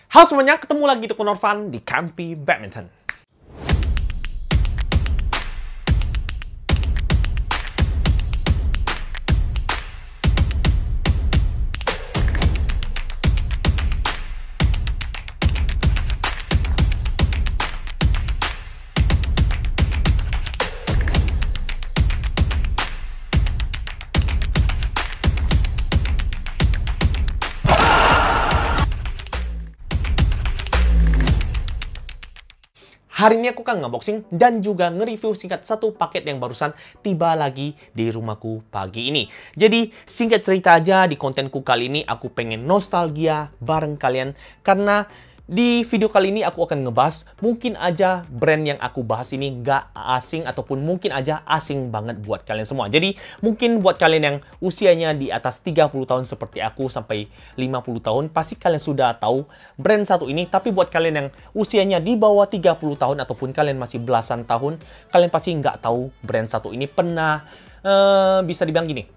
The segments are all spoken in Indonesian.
Halo semuanya, ketemu lagi di Norvan di Kampi Badminton. Hari ini aku akan nge-unboxing dan juga nge-review singkat satu paket yang barusan tiba lagi di rumahku pagi ini. Jadi, singkat cerita aja di kontenku kali ini, aku pengen nostalgia bareng kalian. Karena di video kali ini aku akan ngebahas mungkin aja brand yang aku bahas ini nggak asing ataupun mungkin aja asing banget buat kalian semua. Jadi mungkin buat kalian yang usianya di atas 30 tahun seperti aku sampai 50 tahun pasti kalian sudah tahu brand satu ini. Tapi buat kalian yang usianya di bawah 30 tahun ataupun kalian masih belasan tahun, kalian pasti nggak tahu brand satu ini pernah bisa dibilang gini,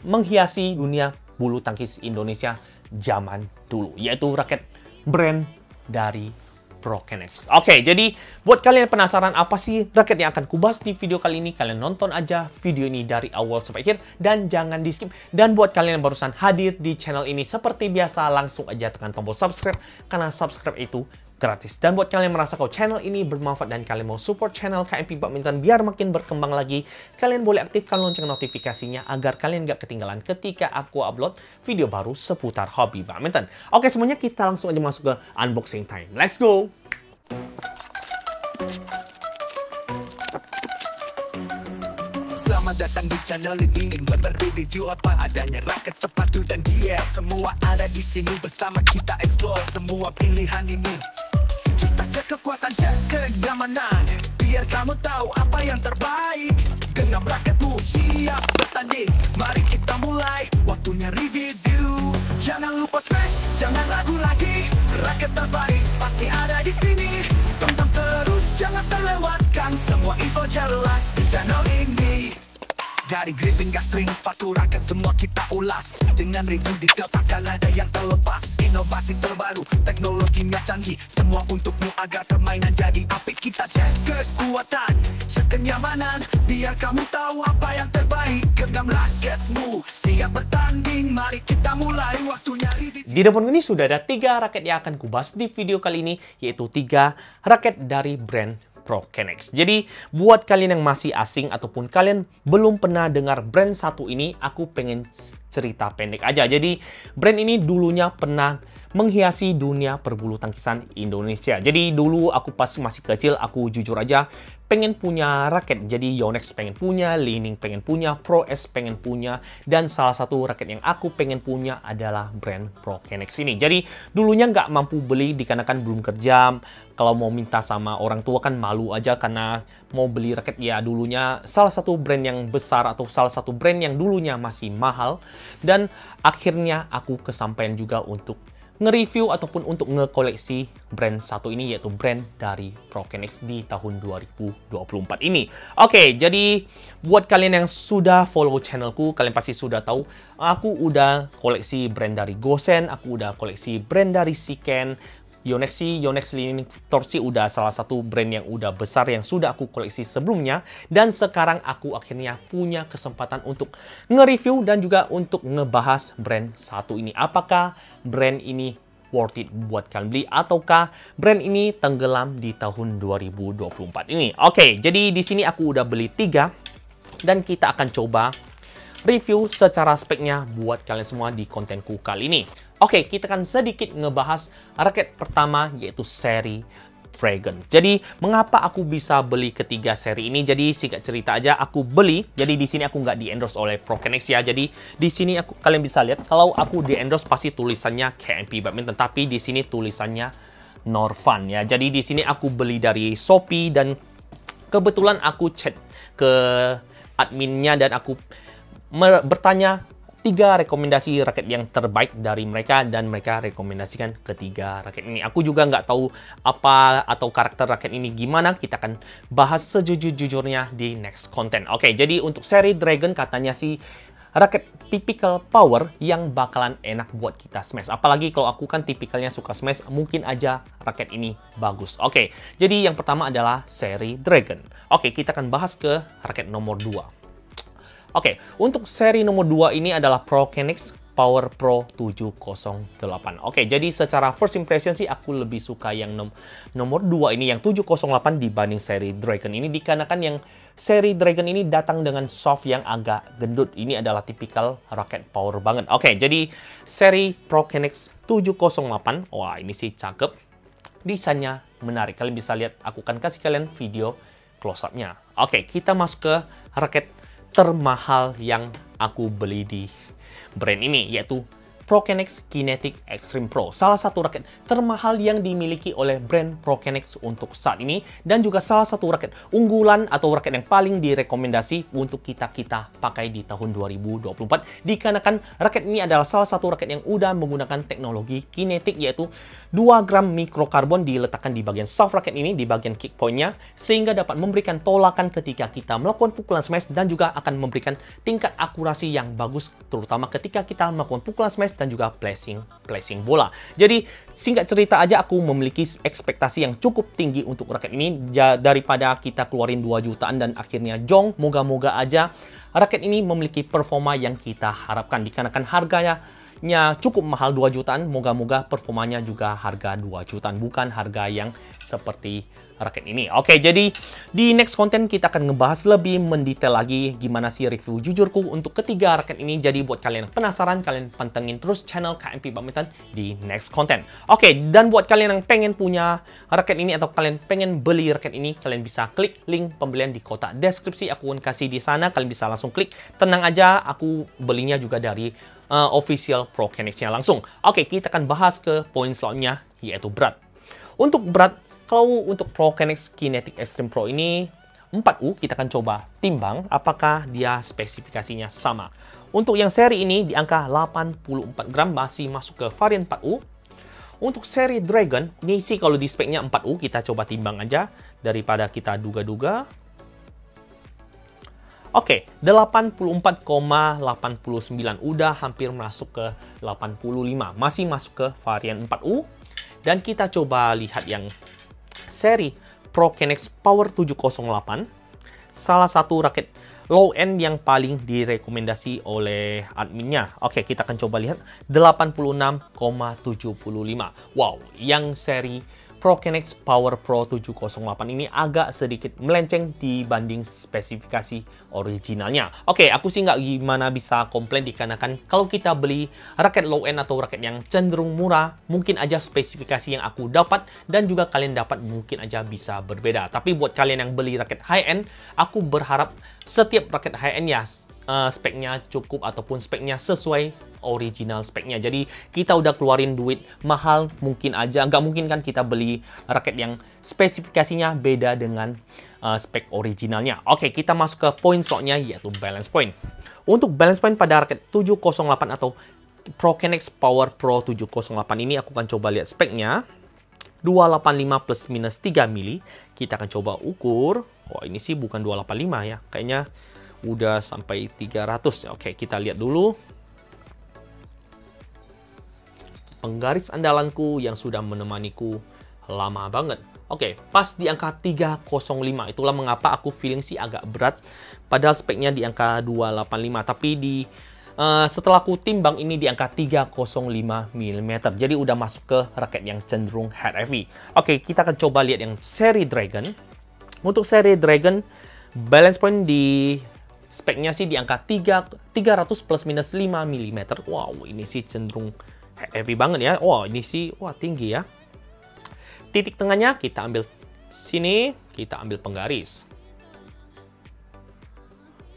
menghiasi dunia bulu tangkis Indonesia zaman dulu, yaitu raket brand dari ProKennex. Oke, jadi buat kalian yang penasaran apa sih raket yang akan kubahas di video kali ini, kalian nonton aja video ini dari awal sampai akhir dan jangan di skip. Dan buat kalian yang barusan hadir di channel ini, seperti biasa langsung aja tekan tombol subscribe karena subscribe itu gratis. Dan buat kalian yang merasa kalau channel ini bermanfaat dan kalian mau support channel KMP Badminton biar makin berkembang lagi, kalian boleh aktifkan lonceng notifikasinya agar kalian gak ketinggalan ketika aku upload video baru seputar hobi badminton. Oke, semuanya kita langsung aja masuk ke unboxing time. Let's go! Selamat datang di channel ini, review apa adanya raket, sepatu dan gear. Semua ada di sini bersama kita explore semua pilihan ini. Kita cek kekuatan, cek kenyamanan, biar kamu tahu apa yang terbaik. Genggam raketmu, siap bertanding. Mari kita mulai, waktunya review. Jangan lupa smash, jangan ragu lagi. Raket terbaik pasti ada di sini. Tonton terus, jangan terlewatkan semua info jelas di channel ini. Dari grip hingga string, sepatu, raket semua kita ulas. Dengan review detail takkan ada yang terlepas. Inovasi terbaru, teknologinya canggih, semua untukmu agar permainan jadi apik. Kita cek kekuatan, cek kenyamanan, biar kamu tahu apa yang terbaik. Genggam raketmu, siap bertanding. Mari kita mulai, waktunya review. Di depan ini sudah ada 3 raket yang akan kubahas di video kali ini, yaitu 3 raket dari brand ProKennex. Jadi, buat kalian yang masih asing ataupun kalian belum pernah dengar brand satu ini, aku pengen cerita pendek aja. Jadi, brand ini dulunya pernah menghiasi dunia perbulu tangkisan Indonesia. Jadi, dulu aku pas masih kecil, aku jujur aja pengen punya raket. Jadi, Yonex pengen punya, Li-Ning pengen punya, Pro S pengen punya, dan salah satu raket yang aku pengen punya adalah brand ProKennex ini. Jadi, dulunya nggak mampu beli dikarenakan belum kerja. Kalau mau minta sama orang tua kan malu aja karena mau beli raket ya dulunya salah satu brand yang besar atau salah satu brand yang dulunya masih mahal. Dan akhirnya aku kesampaian juga untuk nge-review ataupun untuk nge-koleksi brand satu ini, yaitu brand dari ProKennex di tahun 2024 ini. Oke, jadi buat kalian yang sudah follow channelku, kalian pasti sudah tahu aku udah koleksi brand dari Gosen, aku udah koleksi brand dari Shiken, Yonex Li-Ning Torsi udah salah satu brand yang udah besar yang sudah aku koleksi sebelumnya. Dan sekarang aku akhirnya punya kesempatan untuk nge-review dan juga untuk ngebahas brand satu ini. Apakah brand ini worth it buat kalian beli ataukah brand ini tenggelam di tahun 2024 ini? Oke, jadi di sini aku udah beli 3 dan kita akan coba review secara speknya buat kalian semua di kontenku kali ini. Oke, kita akan sedikit ngebahas raket pertama, yaitu seri Dragon. Jadi, mengapa aku bisa beli ketiga seri ini? Jadi, singkat cerita aja, aku beli. Jadi, di sini aku nggak di-endorse oleh ProKennex ya. Jadi, di sini kalian bisa lihat, kalau aku di-endorse pasti tulisannya KMP Badminton. Tapi, di sini tulisannya Norvan ya. Jadi, di sini aku beli dari Shopee dan kebetulan aku chat ke adminnya dan aku bertanya 3 rekomendasi raket yang terbaik dari mereka dan mereka rekomendasikan ketiga raket ini. Aku juga nggak tahu apa atau karakter raket ini gimana. Kita akan bahas sejujur-jujurnya di next content. Oke, jadi untuk seri Dragon katanya sih raket tipikal power yang bakalan enak buat kita smash. Apalagi kalau aku kan tipikalnya suka smash, mungkin aja raket ini bagus. Oke, jadi yang pertama adalah seri Dragon. Oke, kita akan bahas ke raket nomor 2. Oke, untuk seri nomor 2 ini adalah Prokenix Power Pro 708. Oke, jadi secara first impression sih aku lebih suka yang nomor 2 ini, yang 708 dibanding seri Dragon ini, dikarenakan yang seri Dragon ini datang dengan soft yang agak gendut. Ini adalah tipikal raket power banget. Oke, jadi seri Prokenix 708, wah ini sih cakep. Desainnya menarik. Kalian bisa lihat, aku akan kasih kalian video close up-nya. Oke, kita masuk ke raket termahal yang aku beli di brand ini, yaitu Prokenix Kinetic Extreme Pro. Salah satu raket termahal yang dimiliki oleh brand Prokenix untuk saat ini, dan juga salah satu raket unggulan atau raket yang paling direkomendasi untuk kita pakai di tahun 2024. Dikarenakan raket ini adalah salah satu raket yang udah menggunakan teknologi kinetik, yaitu 2 gram mikrokarbon diletakkan di bagian soft raket ini, di bagian kick point-nya, sehingga dapat memberikan tolakan ketika kita melakukan pukulan smash, dan juga akan memberikan tingkat akurasi yang bagus, terutama ketika kita melakukan pukulan smash dan juga placing bola. Jadi singkat cerita aja, aku memiliki ekspektasi yang cukup tinggi untuk raket ini, daripada kita keluarin 2 jutaan dan akhirnya jong. Moga-moga aja raket ini memiliki performa yang kita harapkan, dikarenakan harganya cukup mahal, 2 jutaan. Moga-moga performanya juga harga 2 jutaan, bukan harga yang seperti raket ini. Oke, jadi di next konten kita akan ngebahas lebih mendetail lagi gimana sih review jujurku untuk ketiga raket ini. Jadi buat kalian yang penasaran, kalian pantengin terus channel KMP Badminton di next konten. Oke, dan buat kalian yang pengen punya raket ini atau kalian pengen beli raket ini, kalian bisa klik link pembelian di kotak deskripsi. Aku akan kasih di sana, kalian bisa langsung klik. Tenang aja, aku belinya juga dari official Prokenix-nya langsung. Oke, kita akan bahas ke poin selanjutnya, yaitu berat. Untuk berat, kalau untuk Prokenix Kinetic Extreme Pro ini 4U, kita akan coba timbang apakah dia spesifikasinya sama. Untuk yang seri ini di angka 84 gram, masih masuk ke varian 4U. Untuk seri Dragon, ini sih kalau di speknya 4U, kita coba timbang aja daripada kita duga-duga. Oke, 84,89, udah hampir masuk ke 85, masih masuk ke varian 4U. Dan kita coba lihat yang seri Prokenix Power 708, salah satu raket low end yang paling direkomendasi oleh adminnya. Oke, kita akan coba lihat 86,75. Wow, yang seri Prokenix Power Pro 708 ini agak sedikit melenceng dibanding spesifikasi originalnya. Oke, aku sih nggak gimana bisa komplain, dikarenakan kalau kita beli raket low end atau raket yang cenderung murah, mungkin aja spesifikasi yang aku dapat dan juga kalian dapat mungkin aja bisa berbeda. Tapi buat kalian yang beli raket high end, aku berharap setiap raket high end ya speknya cukup ataupun speknya sesuai original speknya. Jadi kita udah keluarin duit mahal, mungkin aja nggak mungkin kan kita beli raket yang spesifikasinya beda dengan spek originalnya. Oke, kita masuk ke poin selanjutnya, yaitu balance point. Untuk balance point pada raket 708 atau Prokenix Power Pro 708 ini, aku akan coba lihat speknya. 285 plus minus 3 mili. Kita akan coba ukur. Wah, ini sih bukan 285 ya, kayaknya udah sampai 300. Oke, kita lihat dulu. Penggaris andalanku yang sudah menemaniku lama banget. Oke, pas di angka 305. Itulah mengapa aku feeling sih agak berat. Padahal speknya di angka 285. Tapi setelah aku timbang ini di angka 305 mm. Jadi udah masuk ke raket yang cenderung head heavy. Oke, kita akan coba lihat yang seri Dragon. Untuk seri Dragon, balance point di speknya sih di angka 300 plus minus 5 mm. Wow, ini sih cenderung heavy banget ya. Wah, ini sih wah tinggi ya. Titik tengahnya kita ambil sini, kita ambil penggaris.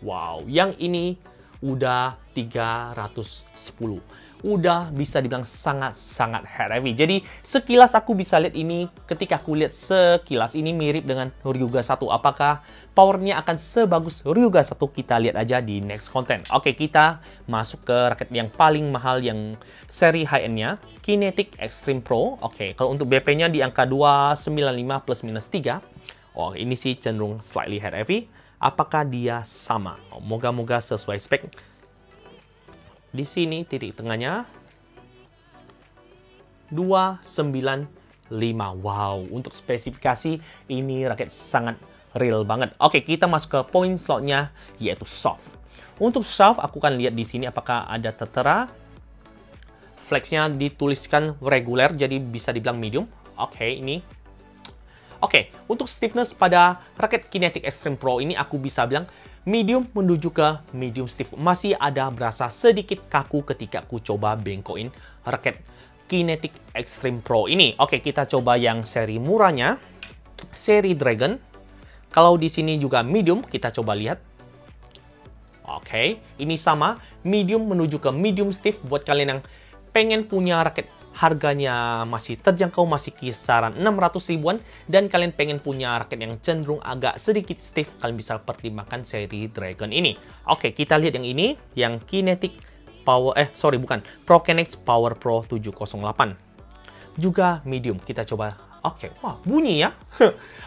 Wow, yang ini udah 310. Udah bisa dibilang sangat-sangat heavy. Jadi sekilas aku bisa lihat ini, ketika aku lihat sekilas ini mirip dengan Ryuga 1. Apakah powernya akan sebagus Ryuga 1? Kita lihat aja di next content. Oke, kita masuk ke raket yang paling mahal yang seri high-end-nya, Kinetic Extreme Pro. Oke, kalau untuk BP-nya di angka 295 plus minus 3. Oh, ini sih cenderung slightly head heavy. Apakah dia sama? Moga-moga sesuai spek. Di sini titik tengahnya 295. Wow, untuk spesifikasi ini raket sangat real banget. Oke, kita masuk ke poin slotnya, yaitu soft. Untuk soft, aku akan lihat di sini apakah ada tertera. Flexnya dituliskan reguler, jadi bisa dibilang medium. Oke, ini. Oke, untuk stiffness pada raket Kinetic Extreme Pro ini aku bisa bilang medium menuju ke medium stiff. Masih ada berasa sedikit kaku ketika aku coba bengkokin raket Kinetic Extreme Pro ini. Oke, kita coba yang seri murahnya, seri Dragon. Kalau di sini juga medium, kita coba lihat. Oke, ini sama, medium menuju ke medium stiff buat kalian yang pengen punya raket harganya masih terjangkau, masih kisaran 600 ribuan, dan kalian pengen punya raket yang cenderung agak sedikit stiff, kalian bisa pertimbangkan seri Dragon ini. Oke, kita lihat yang ini, yang Kinetic ProKennex Power Pro 708. Juga medium, kita coba. Oke, wah bunyi ya.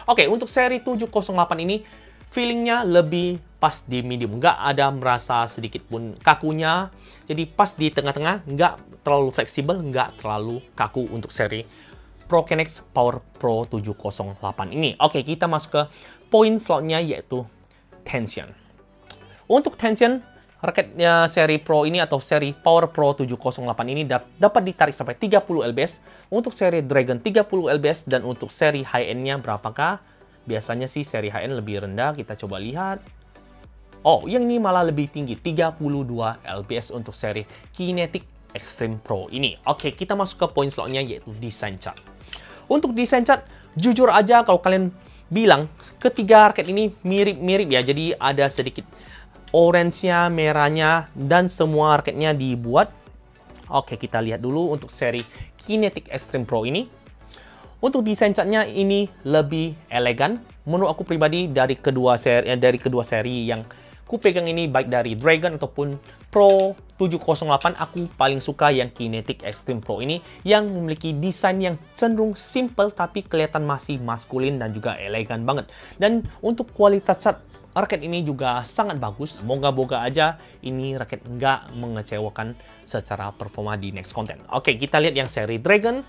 Oke, untuk seri 708 ini, feelingnya lebih pas di medium, nggak ada merasa sedikit pun kakunya, jadi pas di tengah-tengah, nggak terlalu fleksibel, nggak terlalu kaku untuk seri ProKennex Power Pro 708 ini. Oke, kita masuk ke poin slotnya, yaitu tension. Untuk tension, raketnya seri Pro ini atau seri Power Pro 708 ini dapat ditarik sampai 30 lbs, untuk seri Dragon 30 lbs, dan untuk seri high-end-nya berapakah? Biasanya sih seri high-end lebih rendah, kita coba lihat. Oh, yang ini malah lebih tinggi, 32 lbs untuk seri Kinetic Extreme Pro ini. Oke, kita masuk ke poin slotnya, yaitu design chart. Untuk design chart, jujur aja kalau kalian bilang, ketiga raket ini mirip-mirip ya, jadi ada sedikit orange-nya, merahnya, dan semua raketnya dibuat. Oke, kita lihat dulu untuk seri Kinetic Extreme Pro ini. Untuk desain catnya ini lebih elegan. Menurut aku pribadi dari kedua seri yang ku pegang ini, baik dari Dragon ataupun Pro 708, aku paling suka yang Kinetic Extreme Pro ini yang memiliki desain yang cenderung simple tapi kelihatan masih maskulin dan juga elegan banget. Dan untuk kualitas cat, raket ini juga sangat bagus. Moga-moga aja ini raket nggak mengecewakan secara performa di next content. Oke, kita lihat yang seri Dragon.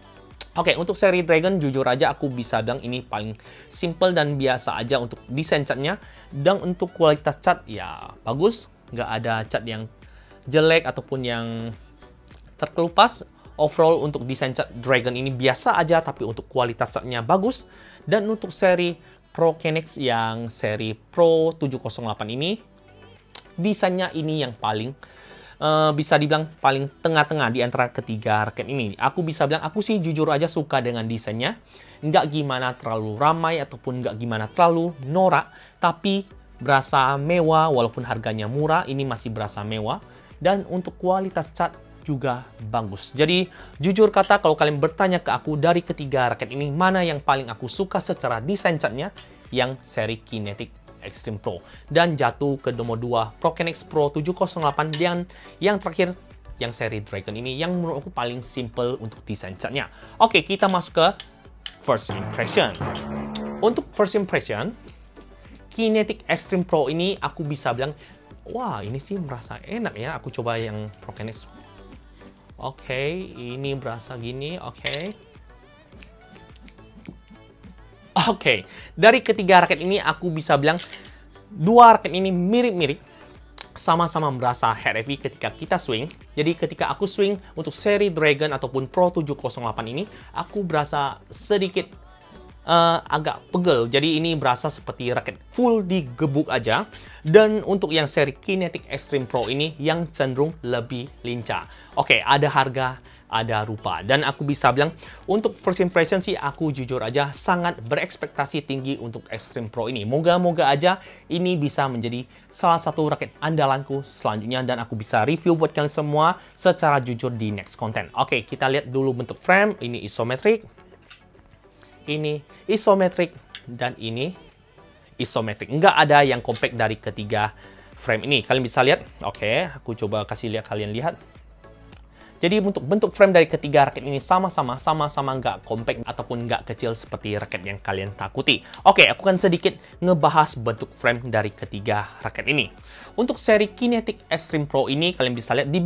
Oke, untuk seri Dragon jujur aja aku bisa bilang ini paling simple dan biasa aja untuk desain catnya. Dan untuk kualitas cat ya bagus, nggak ada cat yang jelek ataupun yang terkelupas. Overall untuk desain cat Dragon ini biasa aja, tapi untuk kualitas catnya bagus. Dan untuk seri ProKennex yang seri Pro 708 ini, desainnya ini yang paling bisa dibilang paling tengah-tengah di antara ketiga raket ini. Aku bisa bilang, aku sih jujur aja suka dengan desainnya. Nggak gimana terlalu ramai ataupun nggak gimana terlalu norak, tapi berasa mewah walaupun harganya murah, ini masih berasa mewah. Dan untuk kualitas cat juga bagus. Jadi jujur kata, kalau kalian bertanya ke aku dari ketiga raket ini mana yang paling aku suka secara desain catnya, yang seri Kinetic Extreme Pro. Dan jatuh ke nomor 2 ProKennex Pro 708, dan yang terakhir yang seri Dragon ini yang menurut aku paling simple untuk desain catnya. Oke, kita masuk ke first impression. Untuk first impression, Kinetic Extreme Pro ini aku bisa bilang, wah ini sih merasa enak ya. Aku coba yang ProKennex. Oke, ini berasa gini. Oke, dari ketiga raket ini aku bisa bilang dua raket ini mirip-mirip, sama-sama merasa head heavy ketika kita swing. Jadi ketika aku swing untuk seri Dragon ataupun Pro 708 ini, aku berasa sedikit agak pegel. Jadi ini berasa seperti raket full digebuk aja. Dan untuk yang seri Kinetic Extreme Pro ini yang cenderung lebih lincah. Oke, ada harga, ada rupa. Dan aku bisa bilang untuk first impression sih aku jujur aja sangat berekspektasi tinggi untuk Extreme Pro ini. Moga-moga aja ini bisa menjadi salah satu raket andalanku selanjutnya dan aku bisa review buat kalian semua secara jujur di next content. Oke, kita lihat dulu bentuk frame. Ini isometrik, ini isometrik, dan ini isometrik. Nggak ada yang compact dari ketiga frame ini. Kalian bisa lihat. Oke, aku coba kasih lihat kalian lihat. Jadi untuk bentuk frame dari ketiga raket ini sama-sama nggak compact ataupun nggak kecil seperti raket yang kalian takuti. Oke, aku akan sedikit ngebahas bentuk frame dari ketiga raket ini. Untuk seri Kinetic Extreme Pro ini, kalian bisa lihat di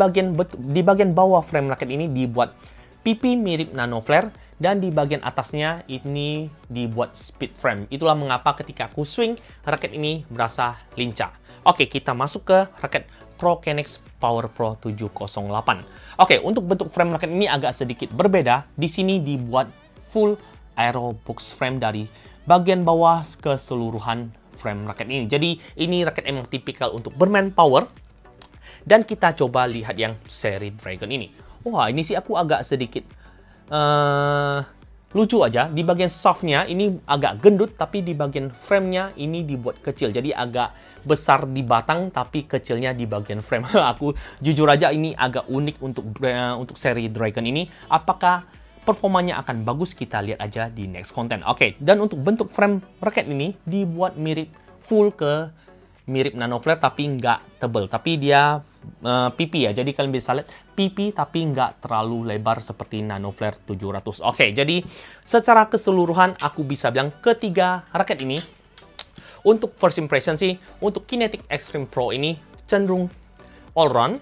bagian bawah frame raket ini dibuat pipi mirip nano flare, dan di bagian atasnya ini dibuat speed frame. Itulah mengapa ketika aku swing, raket ini berasa lincah. Oke, kita masuk ke raket ProKennex Power Pro 708. Oke, untuk bentuk frame raket ini agak sedikit berbeda. Di sini dibuat full aero box frame dari bagian bawah keseluruhan frame raket ini. Jadi ini raket emang tipikal untuk bermain power. Dan kita coba lihat yang seri Dragon ini. Wah, ini sih aku agak sedikit lucu aja. Di bagian shaftnya ini agak gendut, tapi di bagian framenya ini dibuat kecil. Jadi agak besar di batang, tapi kecilnya di bagian frame. Aku jujur aja ini agak unik untuk seri Dragon ini. Apakah performanya akan bagus? Kita lihat aja di next content. Oke, dan untuk bentuk frame raket ini dibuat mirip mirip nano flare, tapi nggak tebel. Tapi dia pipi ya, jadi kalian bisa lihat pipi tapi nggak terlalu lebar seperti nano flare 700. Oke, jadi secara keseluruhan aku bisa bilang ketiga raket ini untuk first impression sih, untuk Kinetic Extreme Pro ini cenderung all round.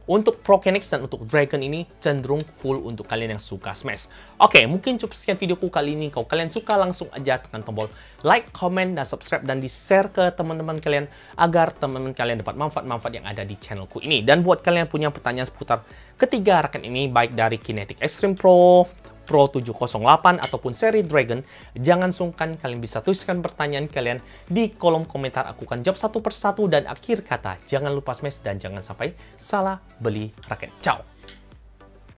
Untuk ProKennex dan untuk Dragon ini cenderung full untuk kalian yang suka smash. Oke, mungkin cukup sekian videoku kali ini. Kalau kalian suka, langsung aja tekan tombol like, comment, dan subscribe, dan di-share ke teman-teman kalian agar teman-teman kalian dapat manfaat-manfaat yang ada di channelku ini. Dan buat kalian yang punya pertanyaan seputar ketiga raket ini, baik dari Kinetic Extreme Pro, Pro 708 ataupun seri Dragon, jangan sungkan kalian bisa tuliskan pertanyaan kalian di kolom komentar. Aku akan jawab satu persatu, dan akhir kata jangan lupa smash dan jangan sampai salah beli raket. Ciao.